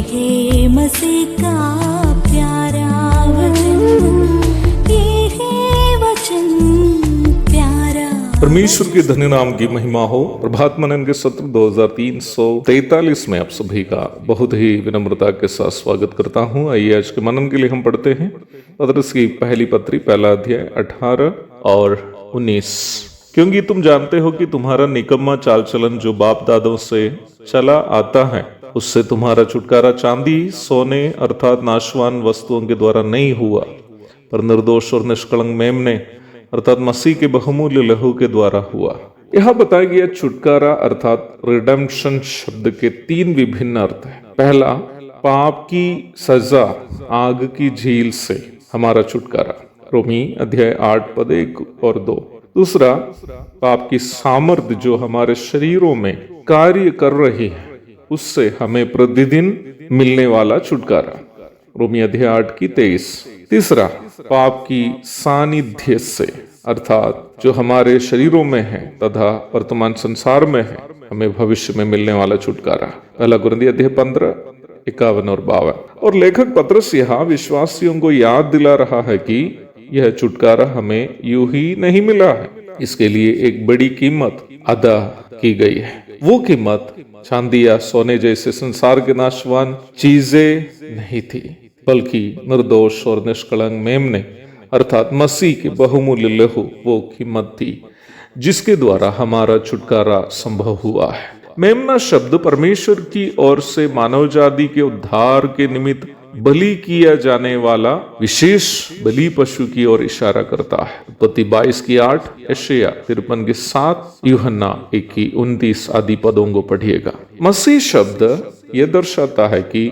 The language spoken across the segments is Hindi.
है मसीह का प्यारा वचन, ये है वचन प्यारा। परमेश्वर के धन्य नाम की महिमा हो। प्रभात मनन के सत्र 2343 में आप सभी का बहुत ही विनम्रता के साथ स्वागत करता हूं। आइए आज के मनन के लिए हम पढ़ते हैं पतरस की पहली पत्री, पहला अध्याय 18 और 19। क्योंकि तुम जानते हो कि तुम्हारा निकम्मा चाल चलन जो बाप दादों से चला आता है, उससे तुम्हारा छुटकारा चांदी सोने अर्थात नाशवान वस्तुओं के द्वारा नहीं हुआ, पर निर्दोष और निष्कलंक मेमने अर्थात मसीह के बहुमूल्य लहू के द्वारा हुआ। यह बताया गया छुटकारा अर्थात रिडेम्पशन शब्द के 3 विभिन्न अर्थ हैं। पहला, पाप की सजा आग की झील से हमारा छुटकारा, रोमी अध्याय 8 पद 1 और 2। दूसरा, पाप की सामर्थ्य जो हमारे शरीरों में कार्य कर रही है, उससे हमें प्रतिदिन मिलने वाला छुटकारा, रोमी अध्याय 8 की 23। तीसरा, पाप की सानिध्य से अर्थात जो हमारे शरीरों में है तथा वर्तमान संसार में है, हमें भविष्य में मिलने वाला छुटकारा, पहला कुरिन्थियों अध्याय 15 51 और 52। और लेखक पतरस यहाँ विश्वासियों को याद दिला रहा है कि यह छुटकारा हमें यूं ही नहीं मिला है, इसके लिए एक बड़ी कीमत अदा की गई है। वो कीमत चांदी या सोने जैसे संसार के नाशवान चीजें नहीं थी, बल्कि निर्दोष और निष्कलंक मेमने अर्थात मसीह के बहुमूल्य लहू वो कीमत थी जिसके द्वारा हमारा छुटकारा संभव हुआ है। मेमना शब्द परमेश्वर की ओर से मानव जाति के उद्धार के निमित्त बलि किया जाने वाला विशेष बलि पशु की ओर इशारा करता है। उत्पत्ति 22 की 8, यशायाह 53 की 7, यूहन्ना 1 की 29 आदि पदों को पढ़िएगा। मसीह शब्द यह दर्शाता है कि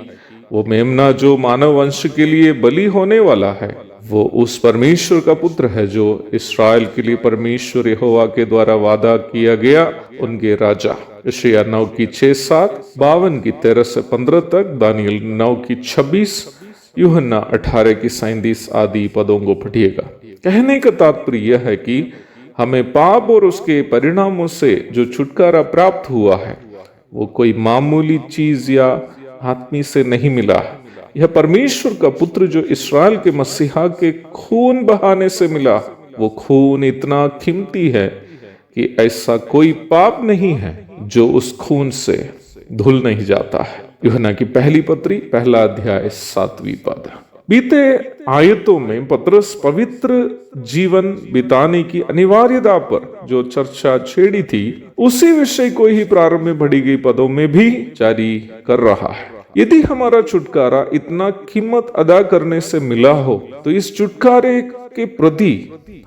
वो मेमना जो मानव वंश के लिए बलि होने वाला है, वो उस परमेश्वर का पुत्र है जो इस्राएल के लिए परमेश्वर यहोवा के द्वारा वादा किया गया उनके राजा। यशायाह 9 की 6-7, 52 की 13 से 15 तक, दानियल 9 की 26, यूहन्ना 18 की 37 आदि पदों को पढ़िएगा। कहने का तात्पर्य यह है कि हमें पाप और उसके परिणामों से जो छुटकारा प्राप्त हुआ है, वो कोई मामूली चीज या आदमी से नहीं मिला। यह परमेश्वर का पुत्र जो इस्राएल के मसीहा के खून बहाने से मिला। वो खून इतना कीमती है कि ऐसा कोई पाप नहीं है जो उस खून से धुल नहीं जाता है। यूहन्ना की पहली पत्री, पहला अध्याय 7वीं पद। बीते आयतों में पतरस पवित्र जीवन बिताने की अनिवार्यता पर जो चर्चा छेड़ी थी, उसी विषय को ही प्रारंभ में पढ़ी गई पदों में भी जारी कर रहा है। यदि हमारा छुटकारा इतना कीमत अदा करने से मिला हो, तो इस छुटकारे के प्रति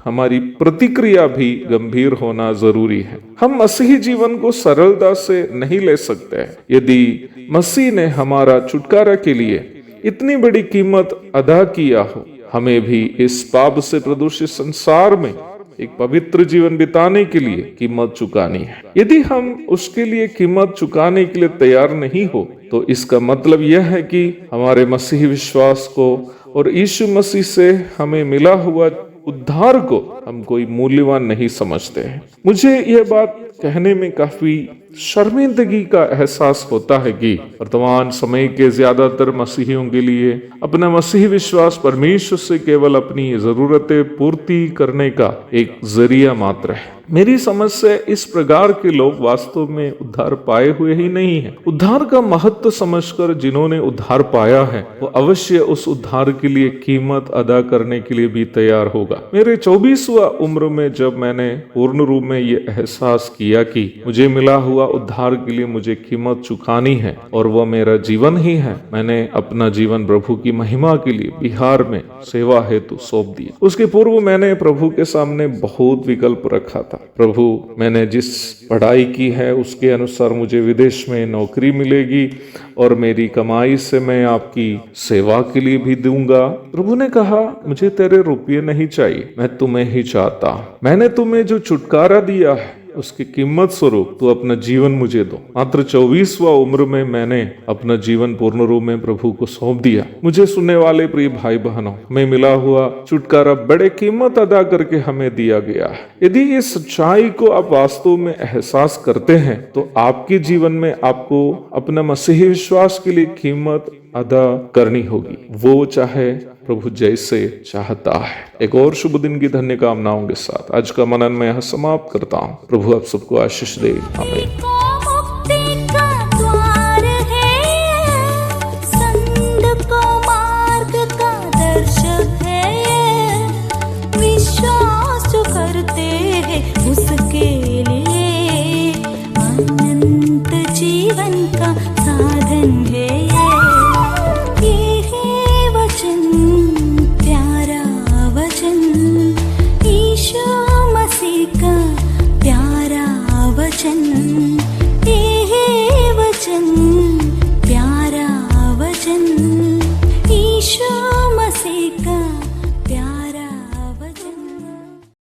हमारी प्रतिक्रिया भी गंभीर होना जरूरी है। हम मसीही जीवन को सरलता से नहीं ले सकते। यदि मसीह ने हमारा छुटकारा के लिए इतनी बड़ी कीमत अदा किया हो, हमें भी इस पाप से प्रदूषित संसार में एक पवित्र जीवन बिताने के लिए कीमत चुकानी है। यदि हम उसके लिए कीमत चुकाने के लिए तैयार नहीं हो, तो इसका मतलब यह है कि हमारे मसीही विश्वास को और यीशु मसीह से हमें मिला हुआ उद्धार को हम कोई मूल्यवान नहीं समझते हैं। मुझे यह बात कहने में काफी शर्मिंदगी का एहसास होता है कि वर्तमान समय के ज्यादातर मसीहियों के लिए अपना मसीही विश्वास परमेश्वर से केवल अपनी जरूरतें पूर्ति करने का एक जरिया मात्र है। मेरी समझ से इस प्रकार के लोग वास्तव में उद्धार पाए हुए ही नहीं हैं। उद्धार का महत्व समझकर जिन्होंने उद्धार पाया है, वो अवश्य उस उद्धार के लिए कीमत अदा करने के लिए भी तैयार होगा। मेरे 24वां उम्र में जब मैंने पूर्ण रूप में ये एहसास किया कि मुझे मिला हुआ उद्धार के लिए मुझे कीमत चुकानी है और वह मेरा जीवन ही है, मैंने अपना जीवन प्रभु की महिमा के लिए बिहार में सेवा हेतु सौंप दिया। उसके पूर्व मैंने प्रभु के सामने बहुत विकल्प रखा था। प्रभु, मैंने जिस पढ़ाई की है उसके अनुसार मुझे विदेश में नौकरी मिलेगी और मेरी कमाई से मैं आपकी सेवा के लिए भी दूंगा। प्रभु ने कहा, मुझे तेरे रुपये नहीं चाहिए, मैं तुम्हें ही चाहता। मैंने तुम्हें जो छुटकारा दिया है उसकी कीमत स्वरूप तू अपना जीवन मुझे दो। मात्र 24वां उम्र में मैंने अपना जीवन पूर्ण रूप में प्रभु को सौंप दिया। मुझे सुनने वाले प्रिय भाई बहनों, में मिला हुआ छुटकारा बड़े कीमत अदा करके हमें दिया गया है। यदि इस सच्चाई को आप वास्तव में एहसास करते हैं तो आपके जीवन में आपको अपना मसीही विश्वास के लिए कीमत अदा करनी होगी, वो चाहे प्रभु जैसे चाहता है। एक और शुभ दिन की धन्य कामनाओं के साथ आज का मनन मैं यहाँ समाप्त करता हूँ। प्रभु आप सबको आशीष दे। आमीन। मुक्ति का द्वार है, संत को मार्ग का दर्शक है, विश्वास जो करते हैं उसके लिए अनंत जीवन का साधन है। ये है वचन, प्यारा वचन, यीशु मसीह का प्यारा वचन। ये है वचन, प्यारा वचन, यीशु